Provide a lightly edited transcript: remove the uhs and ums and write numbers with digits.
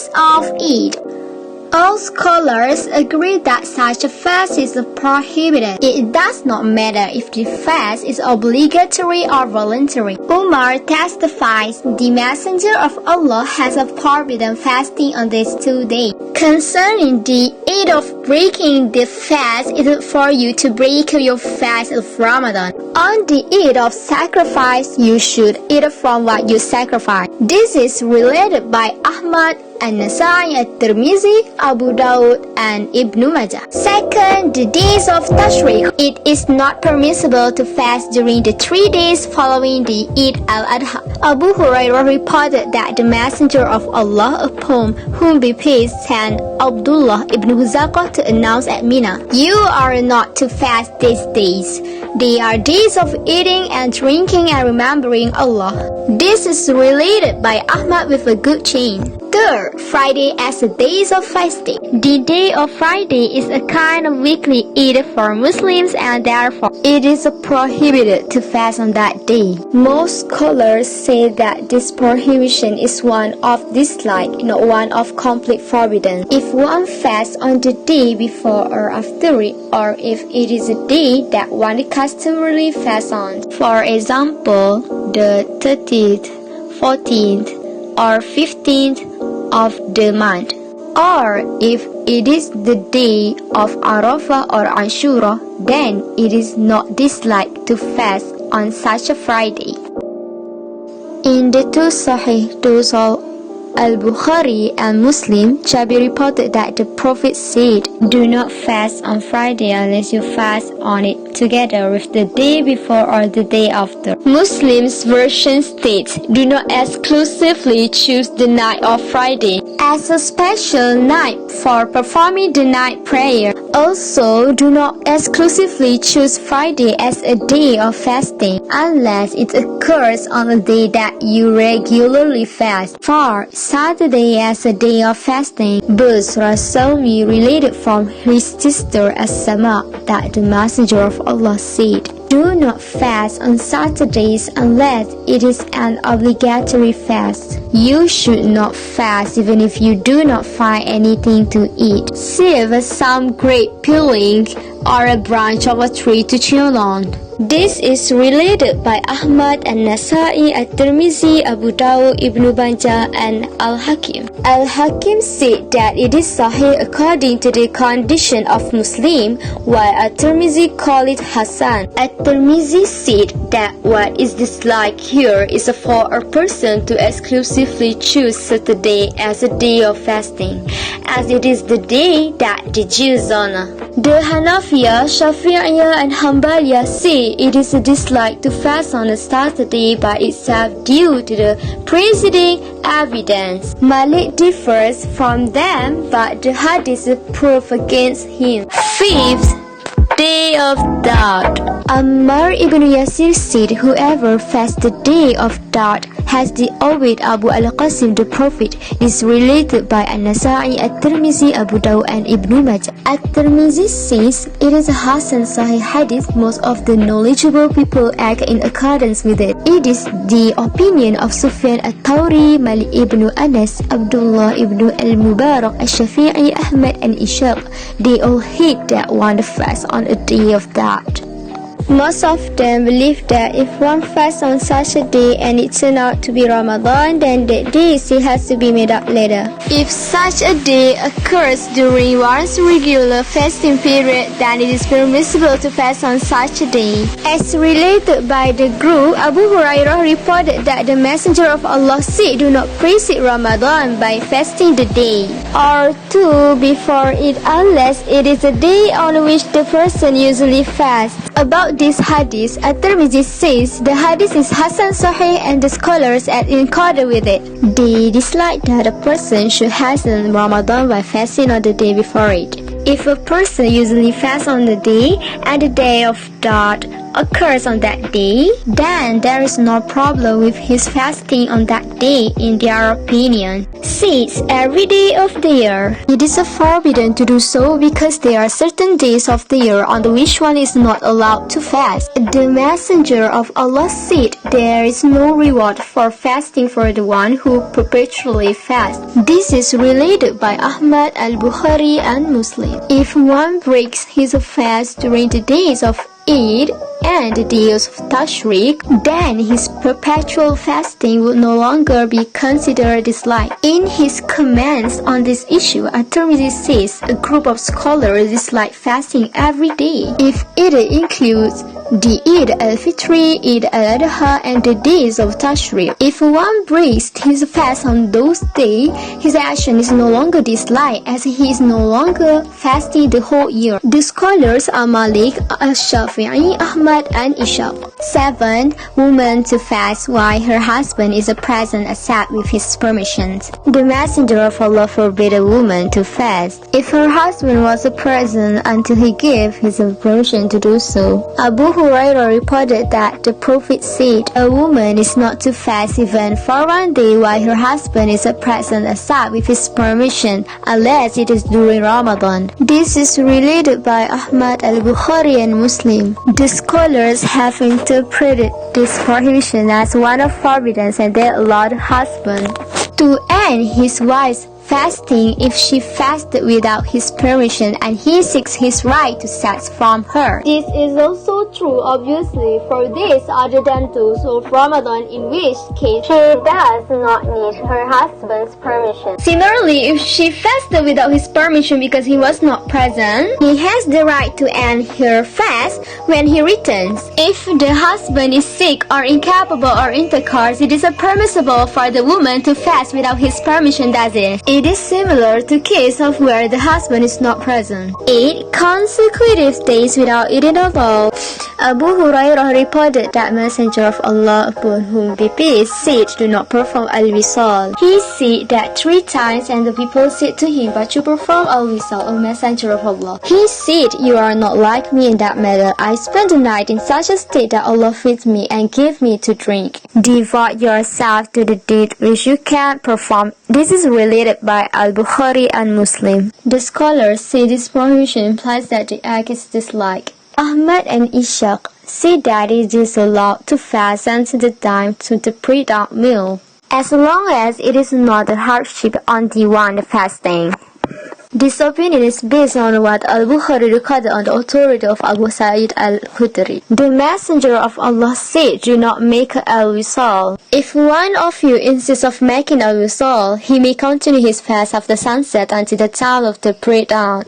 days of Eid. All scholars agree that such a fast is prohibited. It does not matter if the fast is obligatory or voluntary. Umar testifies, the Messenger of Allah has forbidden fasting on these 2 days. Concerning the Eid of breaking the fast, it is for you to break your fast of Ramadan. On the Eid of sacrifice, you should eat from what you sacrifice. This is related by Ahmad, An-Nasai, At-Tirmizi, Abu Dawud, and Ibn Majah. Second, the days of Tashriq. It is not permissible to fast during the 3 days following the Eid al-Adha. Abu Hurairah reported that the Messenger of Allah, upon whom be peace, sent Abdullah ibn Huzaqah to announce at Mina, "You are not to fast these days. They are days of eating and drinking and remembering Allah." This is related by Ahmad with a good chain. Third, Friday as the days of fasting. The day of Friday is a kind of weekly Eid for Muslims, and therefore it is prohibited to fast on that day. Most scholars say that this prohibition is one of dislike, not one of complete forbidden. If one fasts on the day before or after it, or if it is a day that one customarily fasts on, for example, the 30th, 14th, or 15th of the month, or if it is the day of Arafah or Ashura, then it is not disliked to fast on such a Friday. In the two Sahih Al-Bukhari and Muslim, Jabir reported that the Prophet said, "Do not fast on Friday unless you fast on it together with the day before or the day after." Muslim's version states, "Do not exclusively choose the night of Friday as a special night for performing the night prayer. Also, do not exclusively choose Friday as a day of fasting unless it occurs on a day that you regularly fast. For Saturday as a day of fasting." Busra Salmi related from his sister As-Sama that the Messenger of Allah said, "Do not fast on Saturdays unless it is an obligatory fast. You should not fast even if you do not find anything to eat, save some grape peeling or a branch of a tree to chew on." This is related by Ahmad, An-Nasai, At-Tirmizi, Abu Dawud, Ibn Majah, and Al-Hakim. Al-Hakim said that it is Sahih according to the condition of Muslim, while At-Tirmizi called it Hasan. At-Tirmizi said that what is disliked here is for a person to exclusively choose Saturday as a day of fasting, as it is the day that the Jews honor. The Hanafiya, Shafi'iyya, and Hanbaliya say it is a dislike to fast on a Saturday by itself due to the preceding evidence. Malik differs from them, but the hadith is proof against him. Fifth, Day of Doubt. Ammar ibn Yasir said, "Whoever fasts the day of doubt has the Awid Abu al-Qasim the Prophet." Is related by An-Nasai, At-Tirmizi, Abu Dawud, and Ibn Majah. At-Tirmizi says it is a Hasan Sahih hadith. Most of the knowledgeable people act in accordance with it. It is the opinion of Sufyan al-Thawri, Malik ibn Anas, Abdullah ibn al-Mubarak, Al-Shafi'i, Ahmad, and Ishaq. They all hate that one fast on a day of doubt. Most of them believe that if one fasts on such a day and it turns out to be Ramadan, then that day still has to be made up later. If such a day occurs during one's regular fasting period, then it is permissible to fast on such a day. As related by the group, Abu Hurairah reported that the Messenger of Allah said, "Do not precede Ramadan by fasting the day or two before it unless it is a day on which the person usually fasts." About this hadith, At-Tirmizi says the hadith is Hasan Sahih and the scholars are in accord with it. They dislike that a person should hasten Ramadan by fasting on the day before it. If a person usually fasts on the day and the day of doubt occurs on that day, then there is no problem with his fasting on that day in their opinion. 6. Every day of the year. It is forbidden to do so because there are certain days of the year on which one is not allowed to fast. The Messenger of Allah said, there is no reward for fasting for the one who perpetually fasts. This is related by Ahmad al-Bukhari and Muslim. If one breaks his fast during the days of Eid and the days of Tashriq, then his perpetual fasting would no longer be considered dislike. In his comments on this issue, At-Tirmidhi says a group of scholars dislike fasting every day if it includes the Eid al-Fitri, Eid al-Adha, and the days of Tashriq. If one breaks his fast on those days, his action is no longer disliked as he is no longer fasting the whole year. The scholars are Malik, al-Shafi'i, Ahmad, and Ishaq. 7. Woman to fast while her husband is present except with his permission. The Messenger of Allah forbade a woman to fast if her husband was present until he gave his permission to do so. Abu Hurairah reported that the Prophet said, a woman is not to fast even for one day while her husband is present except with his permission, unless it is during Ramadan. This is related by Ahmad al-Bukhari and Muslim. The scholars have interpreted this prohibition as one of forbiddance, and they allowed the husband to end his wife's fasting if she fasted without his permission and he seeks his right to sex from her. This is also true obviously for days other than those of Ramadan, in which case she does not need her husband's permission. Similarly, if she fasted without his permission because he was not present, he has the right to end her fast when he returns. If the husband is sick or incapable of intercourse, it is permissible for the woman to fast without his permission, does it? It is similar to case of where the husband is not present. 8. Consecutive days without eating at all. Abu Hurairah reported that Messenger of Allah, upon whom be peace, said, do not perform al-wisal. He said that 3 times, and the people said to him, but you perform al-wisal, O Messenger of Allah. He said, you are not like me in that matter. I spent the night in such a state that Allah feeds me and gave me to drink. Devote yourself to the deed which you can perform. This is related by Al-Bukhari and Muslim. The scholars say this prohibition implies that the act is disliked. Ahmad and Ishaq say that it is allowed to fast until the time to the pre-dawn meal, as long as it is not a hardship on the one fasting. This opinion is based on what Al-Bukhari recorded on the authority of Abu Sa'id al-Khudri. The Messenger of Allah said, do not make al-wisal. If one of you insists of making al-wisal, he may continue his fast after sunset until the time of the pre-dawn.